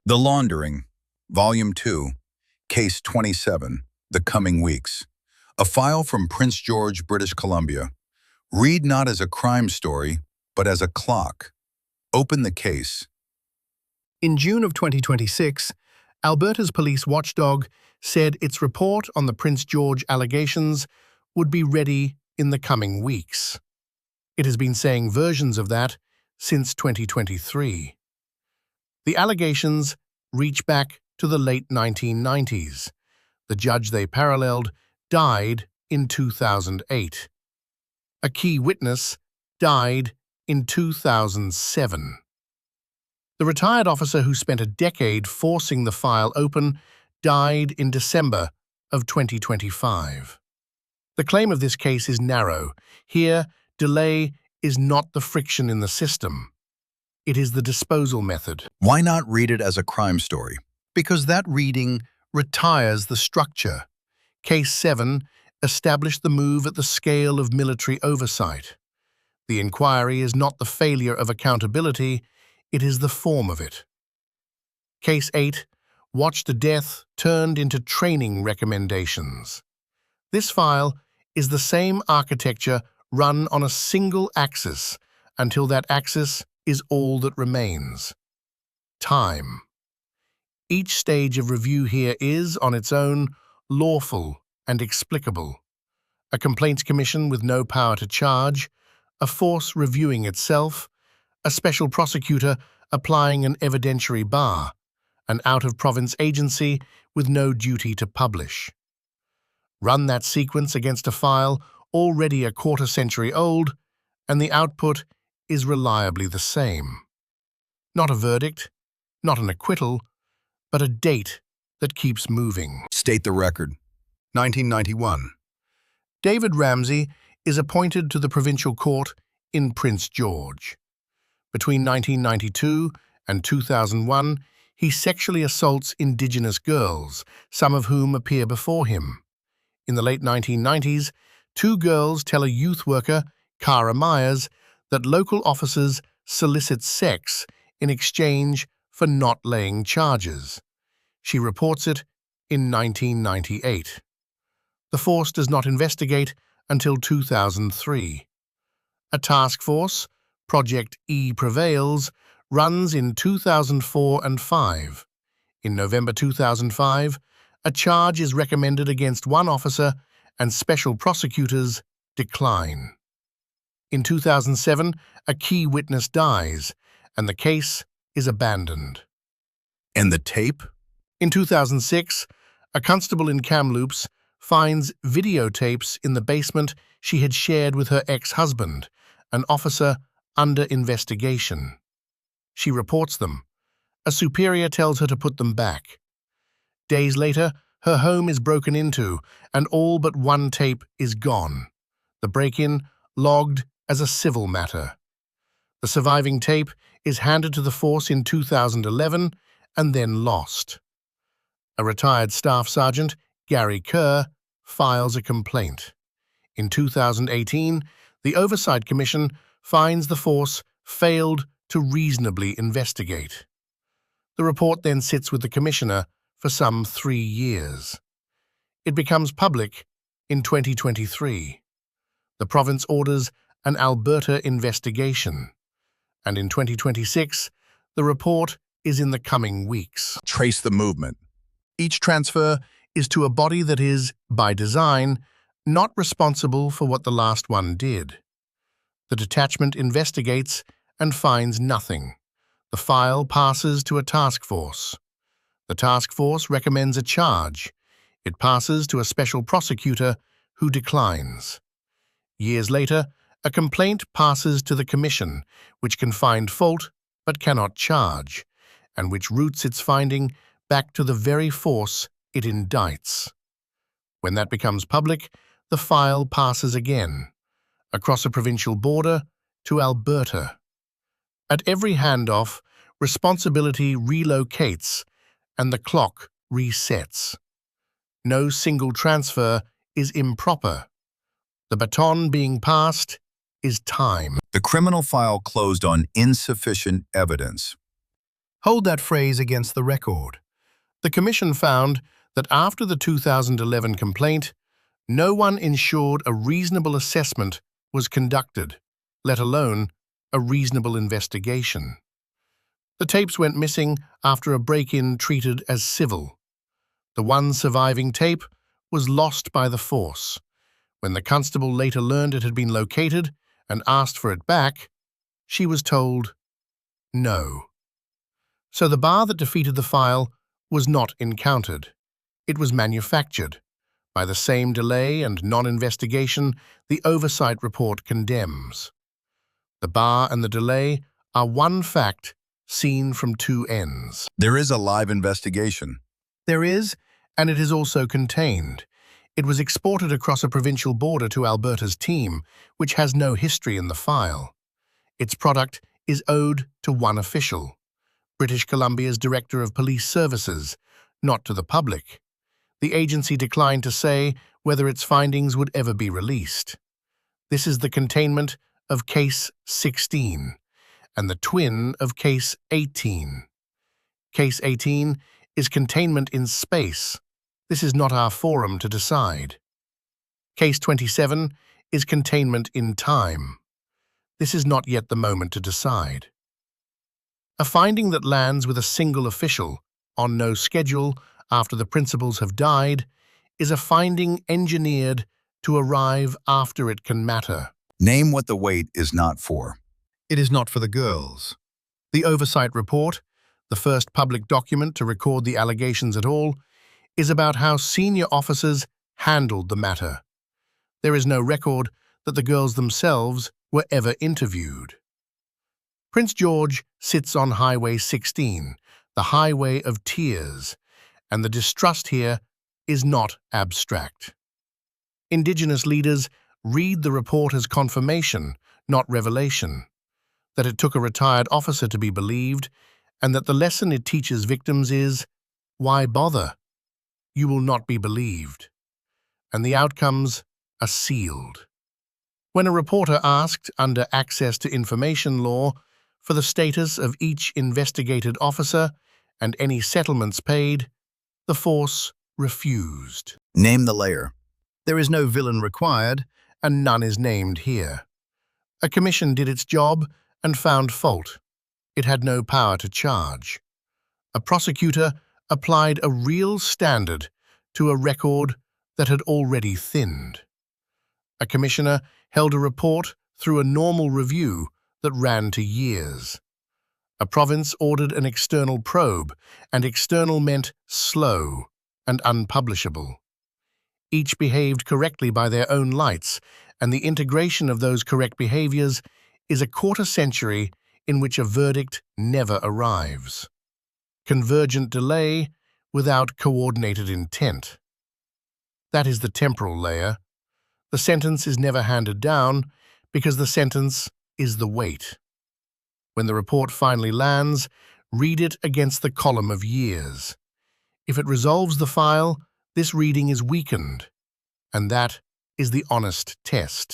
The Laundering, Volume 2, Case 27, The Coming Weeks. A file from Prince George, British Columbia. Read not as a crime story, but as a clock. Open the case. In June of 2026, Alberta's police watchdog said its report on the Prince George allegations would be ready in the coming weeks. It has been saying versions of that since 2023. The allegations reach back to the late 1990s. The judge they paralleled died in 2008. A key witness died in 2007. The retired officer who spent a decade forcing the file open died in December of 2025. The claim of this case is narrow. Here, delay is not the friction in the system. It is the disposal method. Why not read it as a crime story? Because that reading retires the structure. Case 7 established the move at the scale of military oversight. The inquiry is not the failure of accountability, it is the form of it. Case 8 watched a death turned into training recommendations. This file is the same architecture run on a single axis until that axis is all that remains. Time. Each stage of review here is, on its own, lawful and explicable. A complaints commission with no power to charge, a force reviewing itself, a special prosecutor applying an evidentiary bar, an out-of-province agency with no duty to publish. Run that sequence against a file already a quarter-century old, and the output is reliably the same. Not a verdict, not an acquittal, but a date that keeps moving. State the record. 1991. David Ramsey is appointed to the provincial court in Prince George. Between 1992 and 2001, he sexually assaults Indigenous girls, some of whom appear before him. In the late 1990s, 2 girls tell a youth worker, Cara Myers, that local officers solicit sex in exchange for not laying charges. She reports it in 1998. The force does not investigate until 2003. A task force, Project E Prevails, runs in 2004 and 5. In November 2005, a charge is recommended against one officer and special prosecutors decline. In 2007, a key witness dies, and the case is abandoned. And the tape? In 2006, a constable in Kamloops finds videotapes in the basement she had shared with her ex-husband, an officer under investigation. She reports them. A superior tells her to put them back. Days later, her home is broken into, and all but one tape is gone. The break-in logged as a civil matter. The surviving tape is handed to the force in 2011 and then lost. A retired staff sergeant, Gary Kerr, files a complaint. In 2018, the Oversight Commission finds the force failed to reasonably investigate. The report then sits with the commissioner for some 3 years. It becomes public in 2023. The province orders an Alberta investigation, and in 2026, the report is in the coming weeks. Trace the movement. Each transfer is to a body that is, by design, not responsible for what the last one did. The detachment investigates and finds nothing. The file passes to a task force. The task force recommends a charge. It passes to a special prosecutor who declines. Years later, a complaint passes to the commission, which can find fault but cannot charge, and which routes its finding back to the very force it indicts. When that becomes public, the file passes again, across a provincial border to Alberta. At every handoff, responsibility relocates and the clock resets. No single transfer is improper. The baton being passed is time. The criminal file closed on insufficient evidence. Hold that phrase against the record. The Commission found that after the 2011 complaint, no one ensured a reasonable assessment was conducted, let alone a reasonable investigation. The tapes went missing after a break-in treated as civil. The one surviving tape was lost by the force. When the constable later learned it had been located and asked for it back, she was told no. So the bar that defeated the file was not encountered. It was manufactured. By the same delay and non-investigation the oversight report condemns. The bar and the delay are one fact seen from two ends. There is a live investigation. There is, and it is also contained. It was exported across a provincial border to Alberta's team, which has no history in the file. Its product is owed to one official, British Columbia's Director of Police Services, not to the public. The agency declined to say whether its findings would ever be released. This is the containment of Case 16 and the twin of Case 18. Case 18 is containment in space. This is not our forum to decide. Case 27 is containment in time. This is not yet the moment to decide. A finding that lands with a single official, on no schedule, after the principals have died, is a finding engineered to arrive after it can matter. Name what the wait is not for. It is not for the girls. The oversight report, the first public document to record the allegations at all, is about how senior officers handled the matter. There is no record that the girls themselves were ever interviewed. Prince George sits on Highway 16, the highway of tears, and the distrust here is not abstract. Indigenous leaders read the report as confirmation, not revelation, that it took a retired officer to be believed, and that the lesson it teaches victims is, why bother? You will not be believed. And the outcomes are sealed. When a reporter asked under Access to Information law for the status of each investigated officer and any settlements paid, the force refused. Name the layer. There is no villain required, and none is named here. A commission did its job and found fault. It had no power to charge. A prosecutor applied a real standard to a record that had already thinned. A commissioner held a report through a normal review that ran to years. A province ordered an external probe, and external meant slow and unpublishable. Each behaved correctly by their own lights, and the integration of those correct behaviors is a quarter century in which a verdict never arrives. Convergent delay without coordinated intent. That is the temporal layer. The sentence is never handed down because the sentence is the weight. When the report finally lands, read it against the column of years. If it resolves the file, this reading is weakened, and that is the honest test.